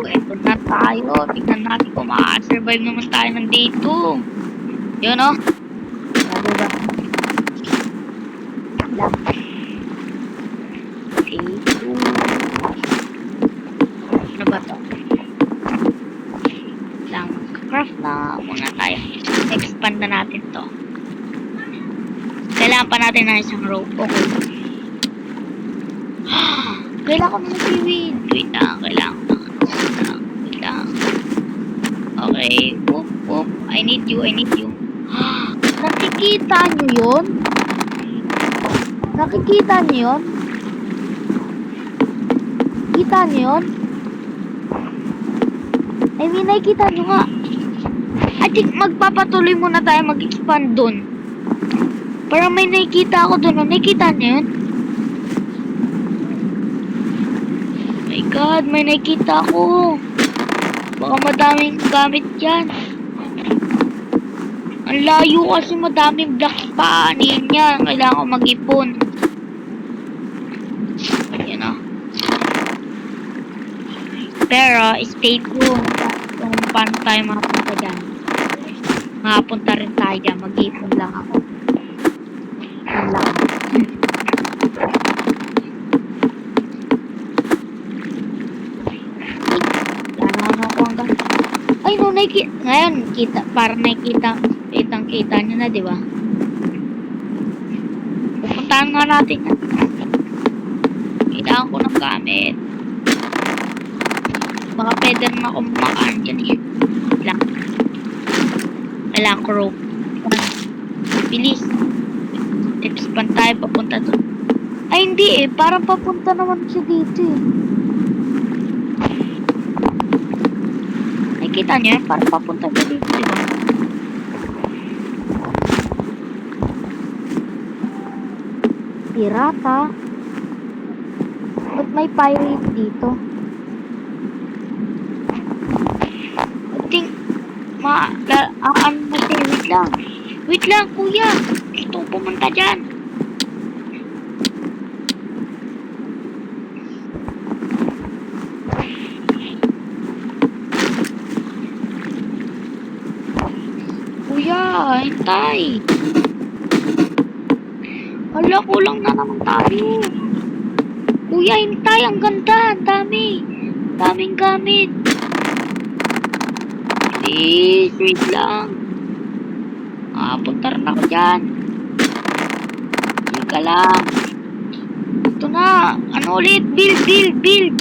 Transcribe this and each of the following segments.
Ito na tayo. Tingnan natin kung maka-survive naman tayo ng day 2. Yun o. Sabi ba? Lang. Day 2. Ano ba to? Lang. Craft na muna tayo. Expand na natin to. Kailangan pa natin ng isang rope. Okay. Kailangan ko ng seaweed. Wait lang. Kailangan ko ng wait lang. Okay. Whoop, whoop. I need you. Nakikita nyo yun? Nakikita nyo yun? Kita nyo yun? I mean, nakikita nyo nga. I think magpapatuloy muna tayo mag-expand dun. Parang may nakikita ako dun. Nakikita nyo yun? My God, may nakikita ako. Baka madaming gamit yan. Ang layo kasi madaming blocks pa. Ano yan yan? Kailangan ko mag-ipon. Yan o. Pero, stay tuned. Kung paano tayo makapunta dyan. Makapunta rin tayo dyan. Mag-ipon lang ako. Yan lang. Ay, no, nakikita. Ngayon, kita. Parang nakikita. Kitang-kita nyo na, di ba? Pupuntahan nga natin yan. Kailangan ko ng gamit. Baka pwede naman akong makaan dyan eh. Lang. Kailangan ko rope. Bilis. Expand tayo papunta doon. Ay, hindi eh. Parang papunta naman siya dito eh. Nakikita nyo yan? Parang papunta siya dito, di ba? Pirata. Ba't may pirate dito? I think, wait lang, kuya. Gusto ko pumunta dyan. Kuya, hintay. Hala, kulang na naman tayo. Kuya, hintay. Ang ganda. Ang dami. Daming gamit. Please, wait lang. Punta rin ako dyan. Hindi ka lang. Ito na. Ano ulit? Build.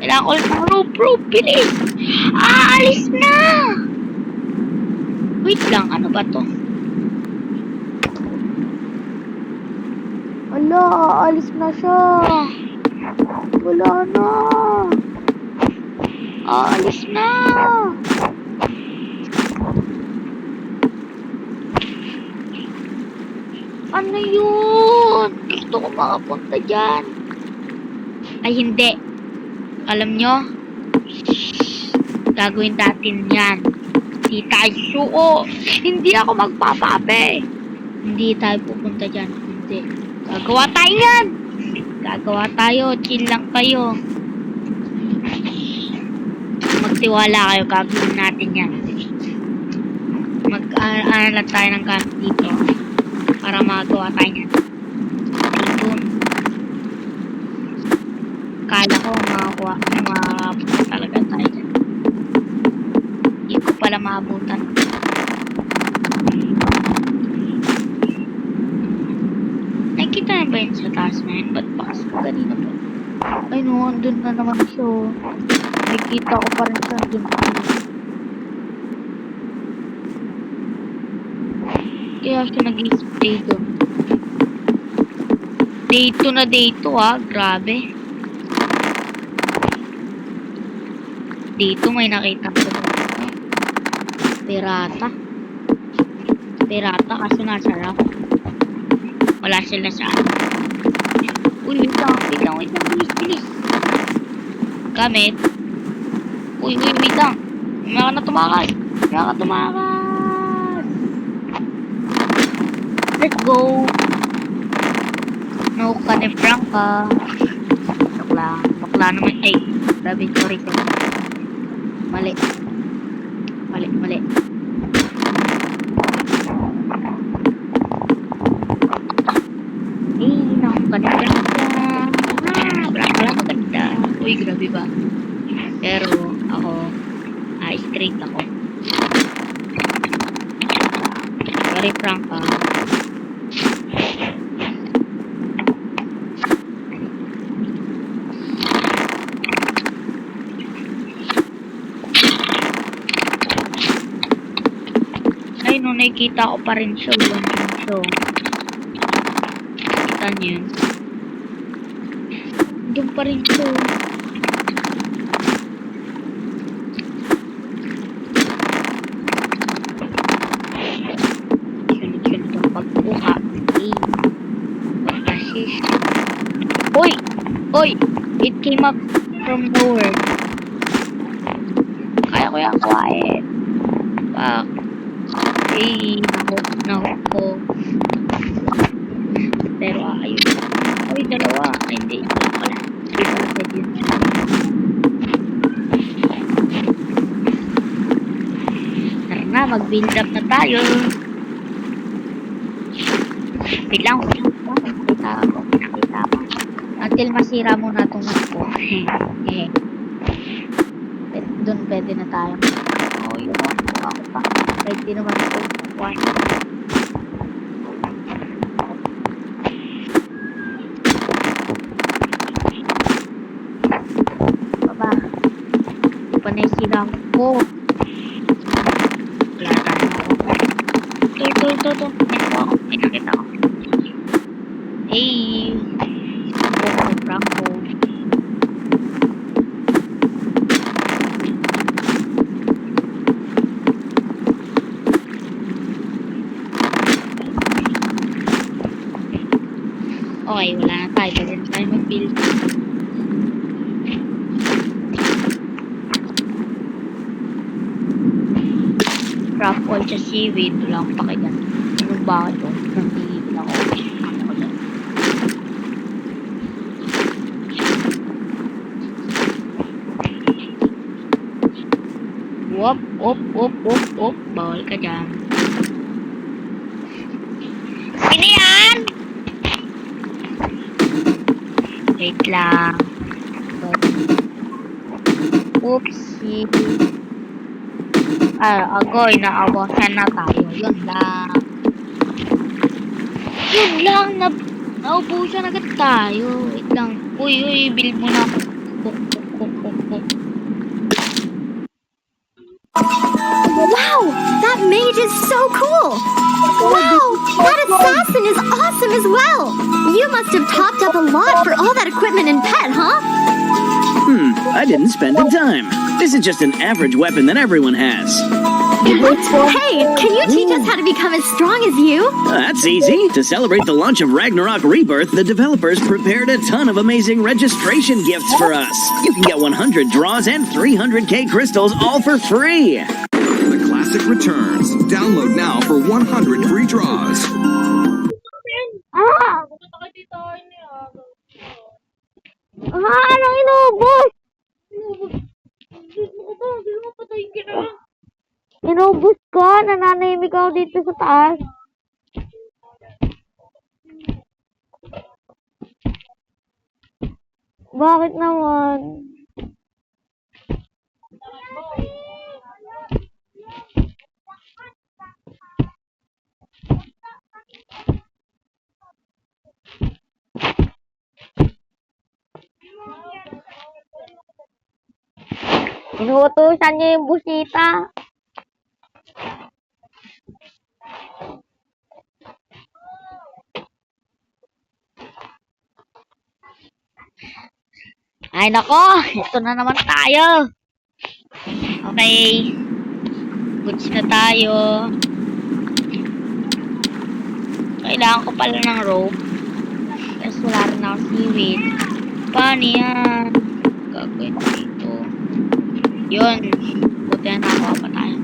Kailangan ko ulit ng rope. Bilis. Alis na. Wait lang. Ano ba to? Ala, alis na siya. Wala na. Alis na. Ano yun? Gusto ko makapunta dyan. Ay, hindi. Alam nyo? Gagawin natin yan. Hindi tayo suo. Hindi ako magpapape. Hindi tayo pupunta dyan. Hindi. Gagawa tayo yan. Gagawa tayo. Chill lang kayo. Magtiwala kayo. Gagawin natin yan. Mag-ano lang tayo ng gamit dito. Para magawa tayo yan. Ayun. Kala ko makapunta talaga tayo dyan. Hindi ko pala maabutan. Nakikita na ba yun sa taas na yun? Ba't bakas ko kanina po? Ay no, andun na naman siya. Nakikita ko pa rin siya. Andun pa rin. Kaya siya nag-stay doon. Day 2 na day 2 ah. Grabe. Dito may nakita ko. Pirata. Kaso nasa rock. Wala sila sa ano. Uy, wait lang. Bilis. Gamit. Uy, wait lang. May ka na tumakas. Let's go. No ka de Franca. Bakla naman. Ay, Grabe, sorry. Mali. Mali. Naku, ganda. Wala pala maganda. Uy, grabe ba? Pero, ako, straight ako. Sorry, Frank, Ay, no, nakikita ko pa rin siya. Kita niyo yun. Doon pa rin siya. Sunod-sunod ang pagkuha. Assist. Oy! It came up from nowhere. Kaya ko yung kawain. Fuck. Nahok ko. Pero ayun. Uy, dalawa. Ay, hindi pala. Hindi pala pwede yun. Tara na, mag-build up na tayo. Wait lang. Nakita ako. Until masira muna itong map ko. Doon pwede na tayo. Yun ako pa. Pwede naman ito. Baba. Panay silang ko. Wala tayo ako. Ito. May nakita ko. Hey. Franco. Okay, wala na tayo. Pwede na tayo mag-build. Craft all sa seaweed. Wala akong pakigan. Anong bakit ito? Nangihigil ako. Wop. Bawal ka dyan. Sino yan? Wait lang. Oopsie. Agoy, naawasan na tayo. Yun lang. Naubusan agad tayo. Wait lang. Uy, build mo na ako. Cook. Wow! That mage is so cool! Wow! That assassin is awesome as well! You must have topped up a lot for all that equipment and pet, huh? I didn't spend a dime. This is just an average weapon that everyone has. Hey, can you teach us how to become as strong as you? That's easy. To celebrate the launch of Ragnarok Rebirth, the developers prepared a ton of amazing registration gifts for us. You can get 100 draws and 300k crystals all for free. The Classic returns. Download now for 100 free draws. Anong inubos? Inubos ko, nananahimik ako dito sa taas. Bakit naman? Inuutusan niya yung busita. Ay nako, ito na naman tayo. Okay. Goods na tayo. Kailangan ko pala ng rope. Kasi wala rin ako seaweed. Paano yan? Gagawin dito. Yun. Buti na ako pa tayo.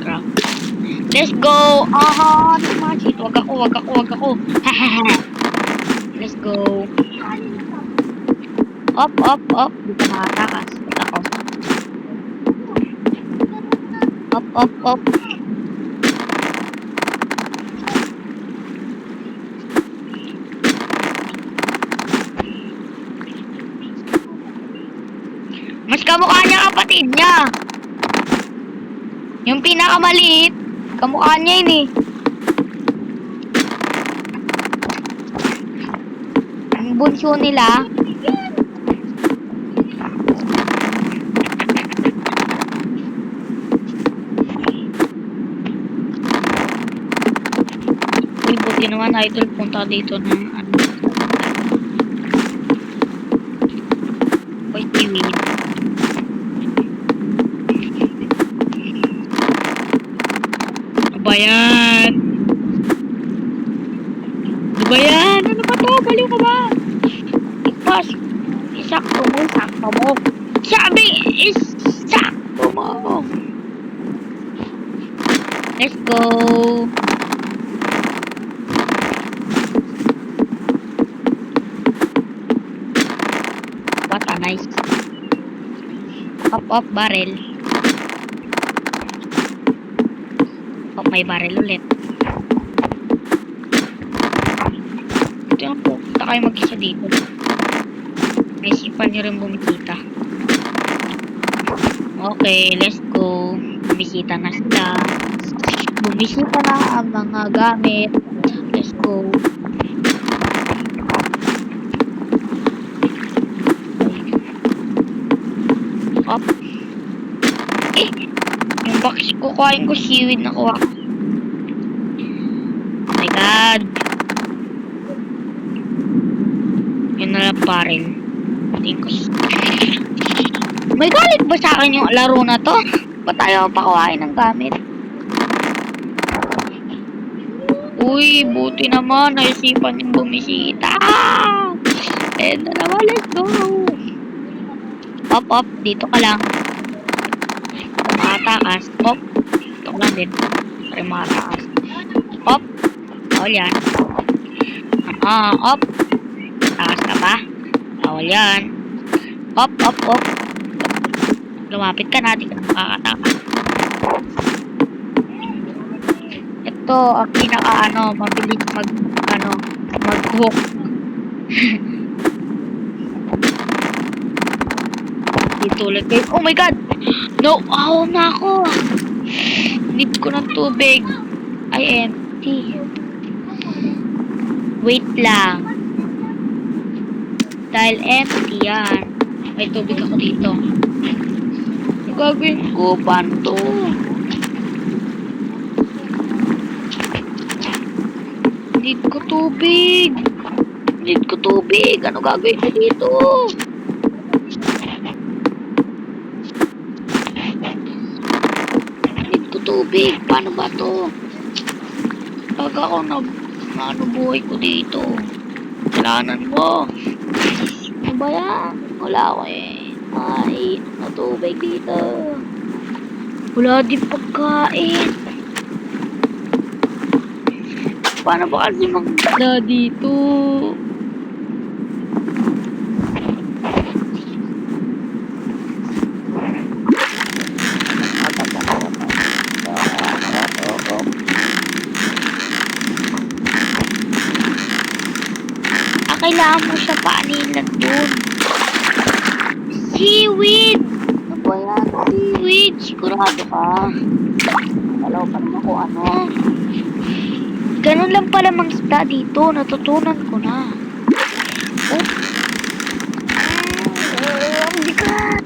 Crap. Let's go! Aha! Wag ako. Let's go. Up, up, up. Di ka makatakas. Ba't ako? Up, up, up. Mas kamukha niya kapatid niya. Yung pinakamaliit, kamukha niya yun eh. Ang bunso nila, uy, buti naman idol, punta dito na ano. Uy, seaweed. Ano ba yan? Ano ba yan? Ano ba to? Baliw ka ba? Ipas. Isakto mo, sakto mo. Sabi, isakto mo. Let's go. What a nice. Up, up, barrel. Up, may barrel ulit. Ito yung pupunta kayo mag-isa dito. Naisipan nyo rin bumisita. Okay, let's go. Bumisita na sila. Bumisita na ang mga gamit. Let's go. Up. Yung box ko, kuhain ko seaweed na kuha ko. Oh my god. Yun na lang pa rin. May galit ba sa akin yung laro na to? Ba't tayo pakuhain ng gamit? Uy, buti naman. Naisipan yung bumisita. And na naman, let's go. Up, up. Dito ka lang. Makatakas. Up. Dito ka lang din. Para makatakas. Up. Bawal yan. Up. Takas ka ba? Bawal yan. Up, up, up. Lumapit ka na. Di ka na makakatakas. Ito, ang pinaka mabilis mag-hook. Dito ulit guys. Oh my god! No! Aw na ako! Need ko ng tubig. Ay, empty. Wait lang. Dahil empty yan. May tubig ako dito. Ang gagawin ko? Paano to? Need ko tubig. Need ko tubig. Ano gagawin ko dito? Tubig, paano ba to? Pag ako na ano buhay ko dito? Kailangan mo. Ano ba yan? Wala ako eh. Ay, na tubig dito. Wala din pagkain. Paano ba kasi magdala dito? Kailangan mo siya paanilan dun. Seaweed! Ano ba yan? Seaweed! Sigurado ka. Alam pa naman kung ano. Ganun lang pala mang isda dito. Natutunan ko na. Oh. Ang bigat!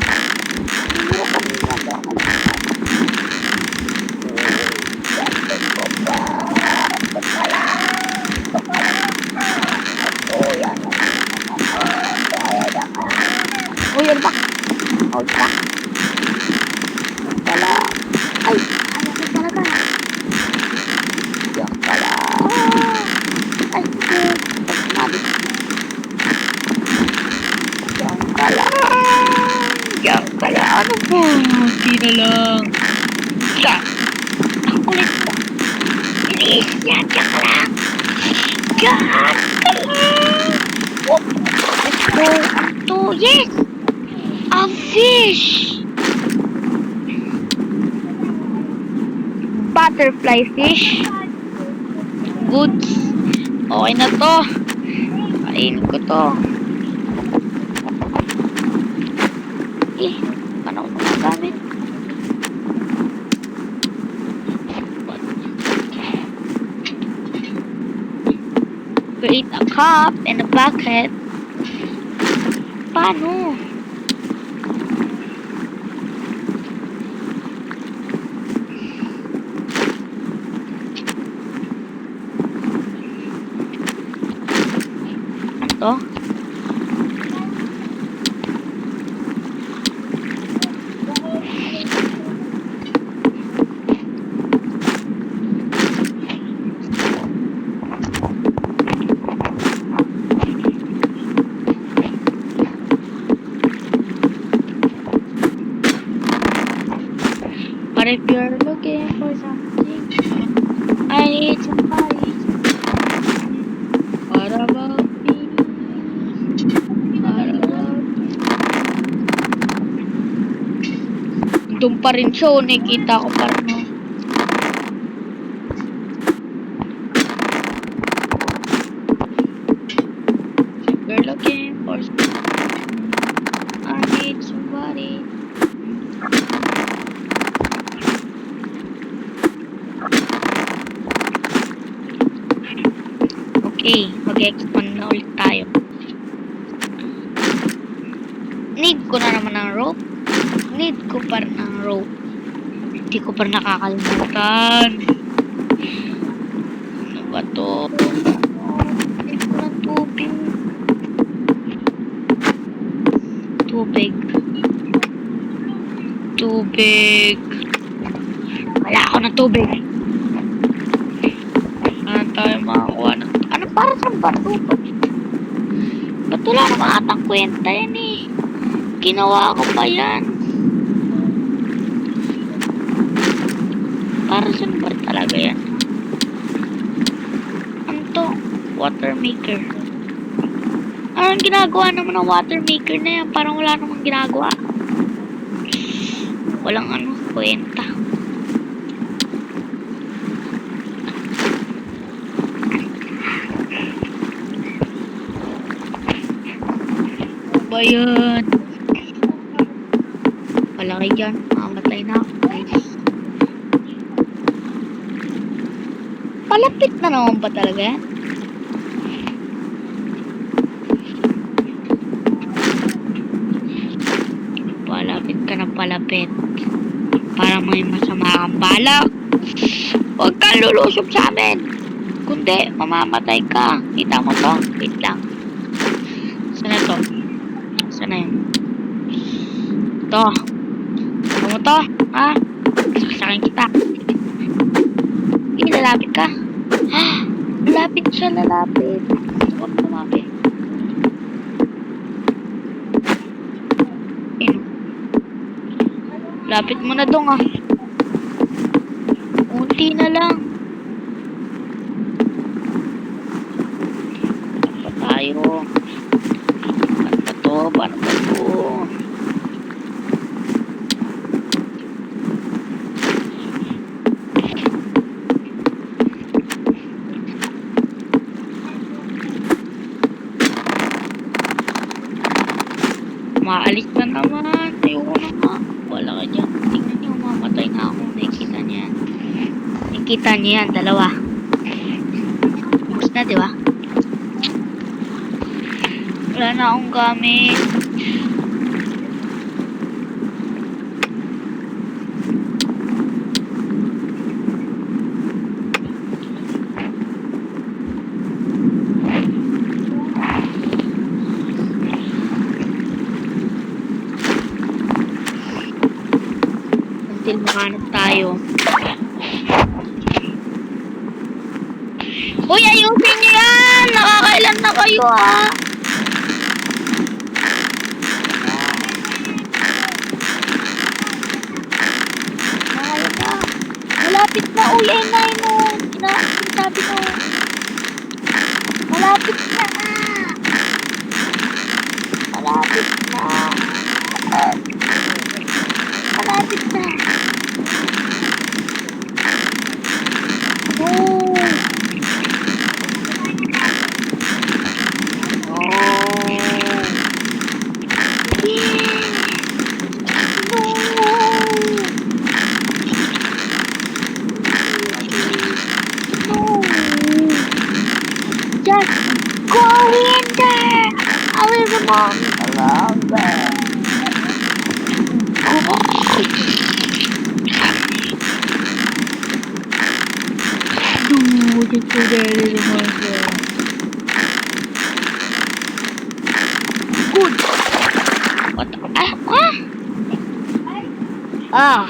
Uy, ano ba? Oh, ba? Wala. Ay, ayaw ko talaga. Yan pala. Ay, sinabi. Yan pala. Yan pala. Ano po? Hindi na lang. Siya. Ang kulit mo. Bilis. Yan ka lang. Yan ka lang. yes! A fish! Butterfly fish. Goods. Okay na to. Kainin ko to. Paano ko magagamit? Create a cup and a bucket. Paano? Ano to? But if you're looking for something, I need somebody. What about me? What about me? Doon pa rin siya, nakikita ko pa rin. Oh. If you're looking for something, I need somebody. Okay, mag-expand na ulit tayo. Need ko na naman ng rope. Need ko pa rin ng rope. Hindi ko pa rin nakakalimutan. Ano ba to? Need ko ng tubig. Tubig. Tubig. Wala ako ng tubig. Ano tayo makakuha ng... Ano para sa bato? Ba't wala naman atang kwenta yan eh? Ginawa ko pa yan. Para sa ba talaga yan? Ano to? Water maker. Anong ginagawa naman ng water maker na yan? Parang wala namang ginagawa. Walang ano, kwenta. Ba yan? Malaki dyan. Mamatay na ako, guys. Palapit na naman ba talaga yan? Palapit ka na palapit. Para may masama kang balak. Huwag kang lulusob sa amin. Kundi, mamamatay ka. Kita mo to? Wait lang. Sana to? Sana yun? To. Ano mo to? Ha? Sasakin kita. Lalapit ka. Ha? Lalapit siya, lalapit. Huwag lumapit. Ayun. Lapit mo na dong ah. Unti na lang. Ano ba tayo? Ano ba to? Paano ba to? Maalis na naman. Ayoko na nga. Wala ka dyan. Tingnan nyo. Mamatay na ako. Nakikita niya yan. Nakikita niya yan. Dalawa. Bus na, diba? Wala na akong gamit. Until makahanap tayo. Uy, ayusin niyo yan! Nakakailan na kayo, ha? Nakakailan na. Malapit na. Uy, ayun na, ayun na. Sinasabi ko. Malapit na. Malapit na. naman talaga. Dude, ito dali naman siya. Good. What? Ah.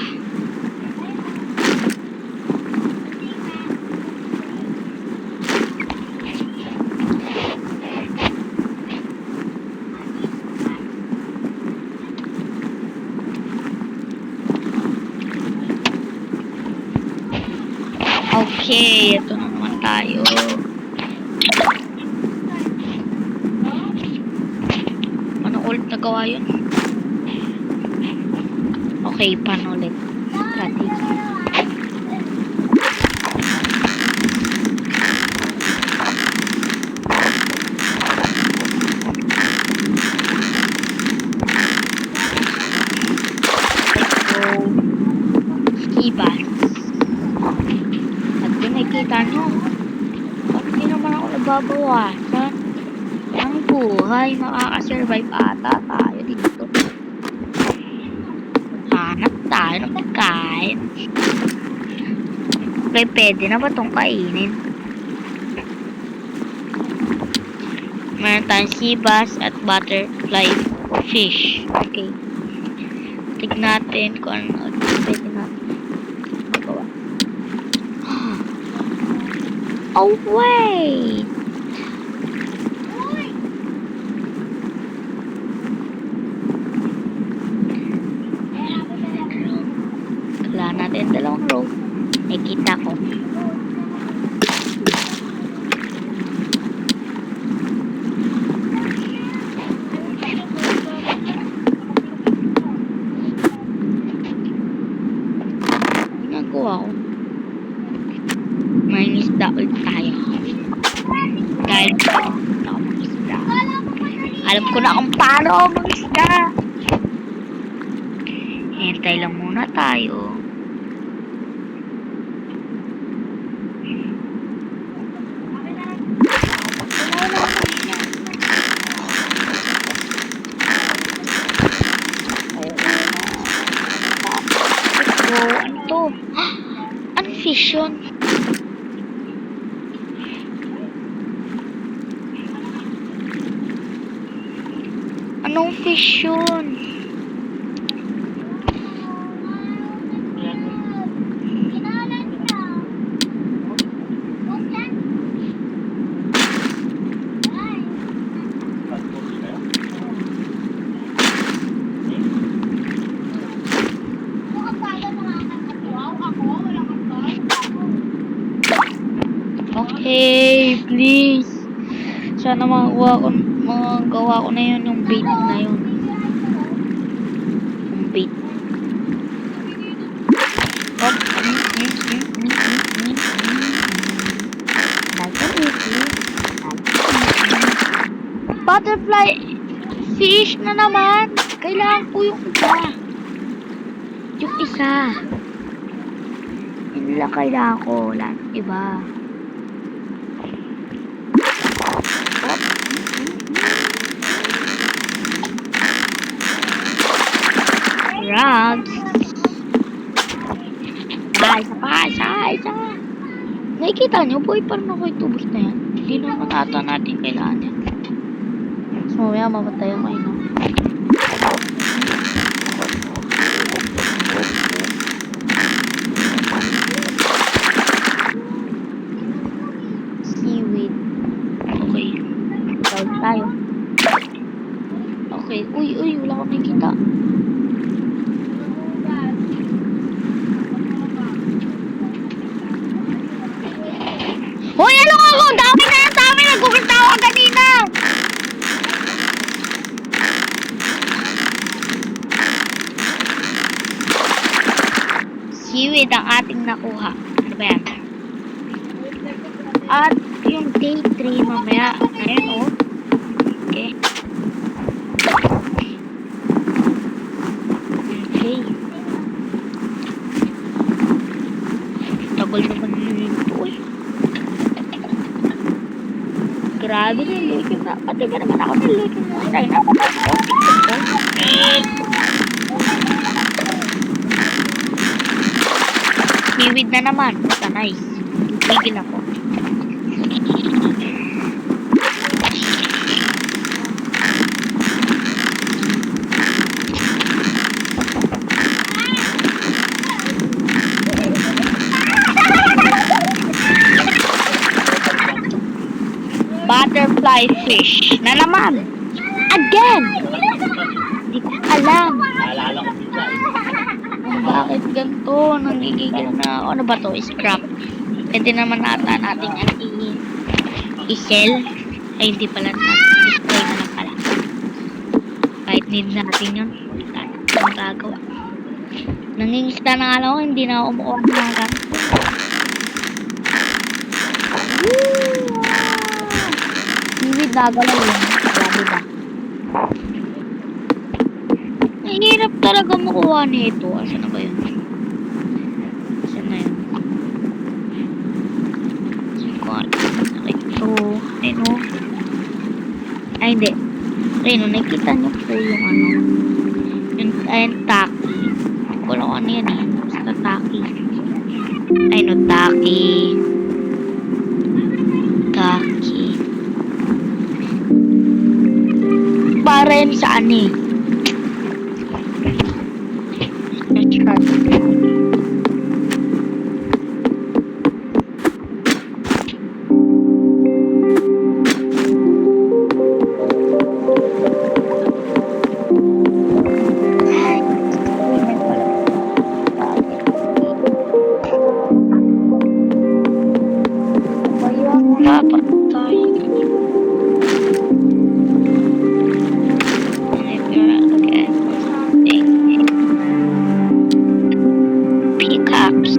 Okay, ito na naman tayo. Ano ulit nagawa yun? Okay, paano ulit? Strategy. Ibas. At kung nakikita nyo, hindi naman ako nababawasan. Ang buhay, makakasurvive ata tayo dito. Hanap tayo ng pagkain. Okay, pwede na ba itong kainin? Meron tayong sea bass at butterfly fish. Okay. Tignan natin kung ano pwede natin magawa. Oh, wait! Kailangan natin dalawang rope. Nakikita ko. Ginagawa ko. May isda ulit tayo. Dahil ako mag-isda. Alam ko na kung paano ako mag-isda. Hintay lang muna tayo. Ano to? Ano fish yun? Anong fish yun? Okay, please. Sana magawa ko na yun yung bait na yun. Yung bait. Oh. Butterfly fish na naman. Kailangan ko yung isa. Yung isa. Yun lang kailangan ko. Wala nang iba. Frogs. Isa. Nakikita nyo, boy, parang ako itubos na yan. Hindi naman ata natin kailangan yan. So, mamaya mamatay ang kayo. Seaweed. Okay. Tawag tayo. Okay. Uy, wala akong nakikita. Hoy, ano ako? Dami na yan sa amin! Nagkukulta ako kanina! Seaweed ang ating nakuha. Ano ba yan? At yung day 3 mamaya. Ngayon, oh. Okay. Okay. Tagal naman nito, eh. Grabe na, Luigi. Pati ka naman ako nilito mo. Ay, Miwid na naman. Basta nice. Tigil ako. Butterfly fish na naman. Again! Hindi ko alam. Bakit ganito? Nanggigigil na ako. Ano ba to? Scrap. Pwede naman nata natin yan i-sell. Ay, hindi pala natin. Display na lang pala. Kahit need natin yun. Wala na magagawa. Nangingisda na nga lang ako. Hindi na ako umuha ng mga gamit. Hindi nagalaw yun. Grabe ba? Mahirap talaga makuha nito. Asan na ba yun? Asan na yun? Ito. Ayun o. Ay, hindi. Ayun o. Nakikita niyo po yung ano. Yung taki. Wala ko ano yan eh. Basta taki. Ayun o. Taki. Taki. Para yun saan eh. Dapat tayo. Pickaxe.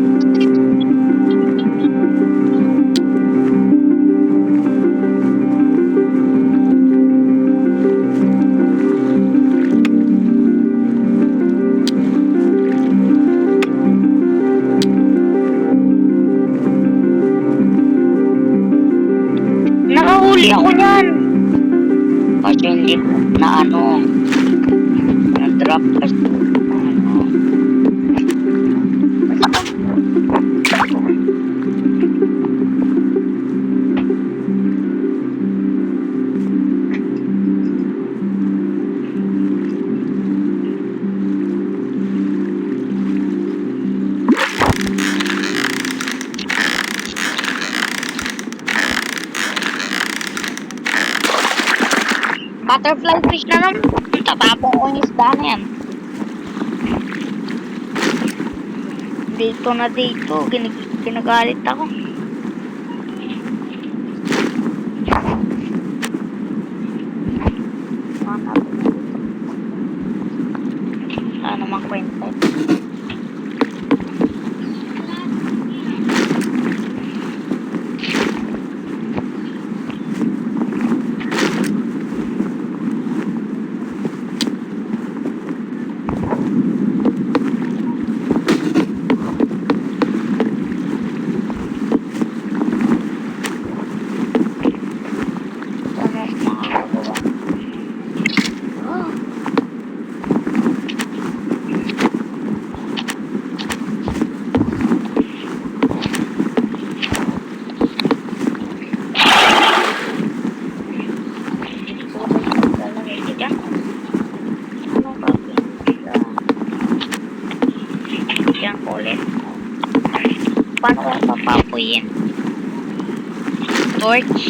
Nakahuli ako niyan. Kasi hindi ko na ano. Na-drop kasi. Butterfly fish na naman. Tatapong ko yung isda na yan. Dito na dito. Ginagalit ako. Wala namang kwenta. Paano ko papapuyin? Torch.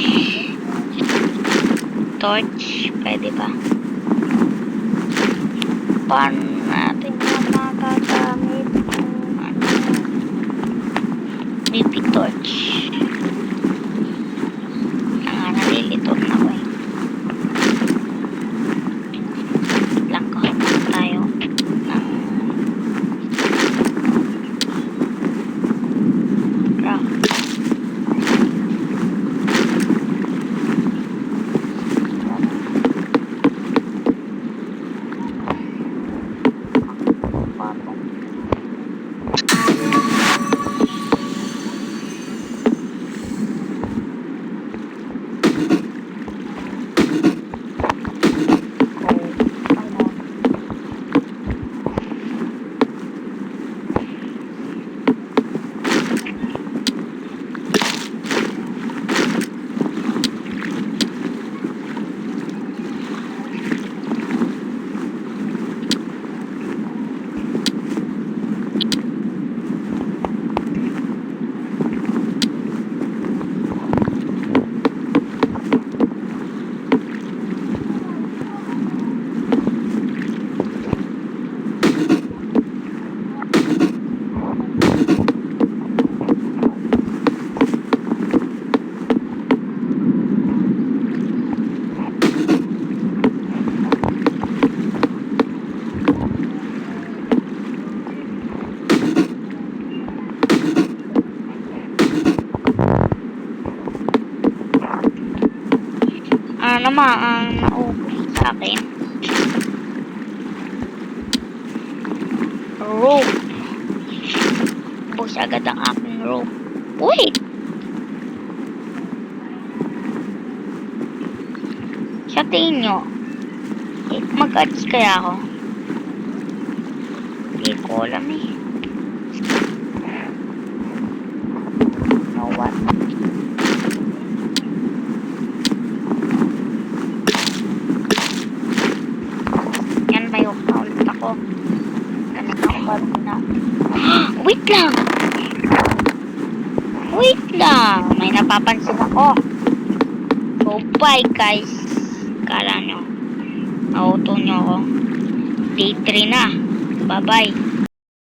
Pwede ba? Paano natin yung magagamit? Maybe torch. Nalilito na ako eh. Lang ko tayo ng tama ang nauuwi sa akin. Rope. Bus agad ang aking rope. Wait! Sa tingin nyo, mag-ads kaya ako? Hindi ko alam eh. You know what? Yan, may hook na ulit ako. Ganun ako ba na? Wait lang! Wait lang! May napapansin ako. So, bye guys. Kala nyo, nauto nyo ako. Day 3 na. Bye-bye.